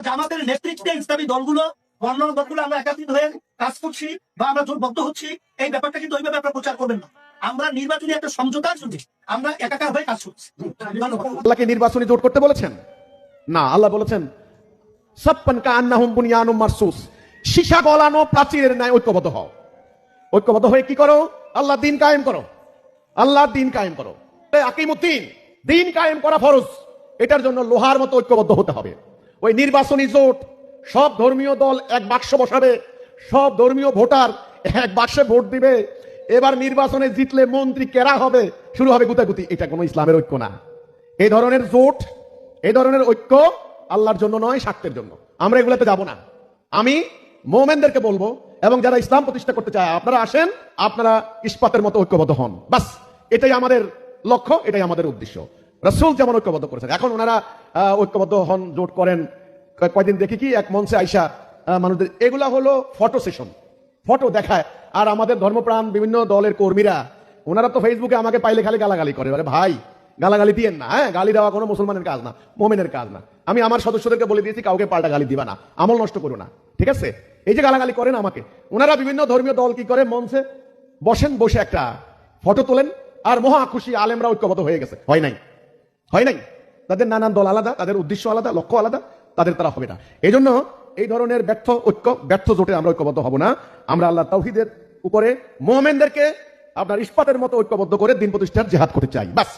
জামাতের নেতৃত্বে ইসলামী দলগুলো অন্যান্য দলগুলো আমরা একত্রিত হয়ে কাজ করছি বা আমরা জোটবদ্ধ হচ্ছি, এই ব্যাপারটা কিন্তু ওইভাবে আপনারা প্রচার করবেন না। আমরা নির্বাচনী একটা সমঝোতার জন্য আমরা একাকার হয়ে কাজ করছি। আল্লাহকে নির্বাচনী জোট করতে বলেছেন না, আল্লাহ বলেছেন সাপ্পান কান্নাহুম বুনিয়ানুম মারসুস, সীসা গলানো প্রাচীরের ন্যায় ঐক্যবদ্ধ হও। ঐক্যবদ্ধ হয়ে কি করো? আল্লাহ দিন কায়েম করো, আল্লাহ দিন কায়েম করো। আকিমুদ্দিন, দিন কায়েম করা ফরজ। এটার জন্য লোহার মতো ঐক্যবদ্ধ হতে হবে। ওই নির্বাচনী জোট, সব ধর্মীয় দল এক বাক্স বসাবে, সব ধর্মীয় ভোটার এক বাক্সে ভোট দিবে, এবার নির্বাচনে জিতলে মন্ত্রী কেরা হবে, শুরু হবে গুতাগুতি। এটা কোনো ইসলামের ঐক্য না। এই ধরনের জোট, এই ধরনের ঐক্য আল্লাহর জন্য নয়, স্বার্থের জন্য। আমরা এগুলোতে যাব না। আমি মোমেনদেরকে বলবো, এবং যারা ইসলাম প্রতিষ্ঠা করতে চায়, আপনারা আসেন, আপনারা ইস্পাতের মতো ঐক্যবদ্ধ হন। বাস, এটাই আমাদের লক্ষ্য, এটাই আমাদের উদ্দেশ্য। রাসূল যেমন ঐক্যবদ্ধ করেছেন, এখন ওনারা ঐক্যবদ্ধ হন, জোট করেন। কয়দিন দেখি কি এক মঞ্চে আইসা মানুষদের, এগুলা হলো ফটো সেশন, ফটো দেখায়। আর আমাদের ধর্মপ্রাণ বিভিন্ন দলের কর্মীরা, ওনারা তো ফেসবুকে আমাকে পাইলে খালি গালাগালি করে। আরে ভাই, গালাগালি দিয়েন না। হ্যাঁ, গালি দেওয়া কোনো মুসলমানের কাজ না, মোমেনের কাজ না। আমি আমার সদস্যদেরকে বলে দিয়েছি, কাউকে পাল্টা গালি দিবা না, আমল নষ্ট করো না, ঠিক আছে? এই যে গালাগালি করেন আমাকে, ওনারা বিভিন্ন ধর্মীয় দল কি করে, মঞ্চে বসেন, বসে একটা ফটো তোলেন, আর মহা খুশি আলেমরা ঐক্যবদ্ধ হয়ে গেছে। হয় নাই, হয় নাই। তাদের নানান দল আলাদা, তাদের উদ্দেশ্য আলাদা, লক্ষ্য আলাদা, তাদের তারা হবে না। এই জন্য এই ধরনের ব্যর্থ ঐক্য, ব্যর্থ জোটে আমরা ঐক্যবদ্ধ হব না। আমরা আল্লাহ তাওহীদের উপরে মুমিনদেরকে আপনার ইস্পাতের মতো ঐক্যবদ্ধ করে দিন প্রতিষ্ঠার জিহাদ করতে চাই, বাস।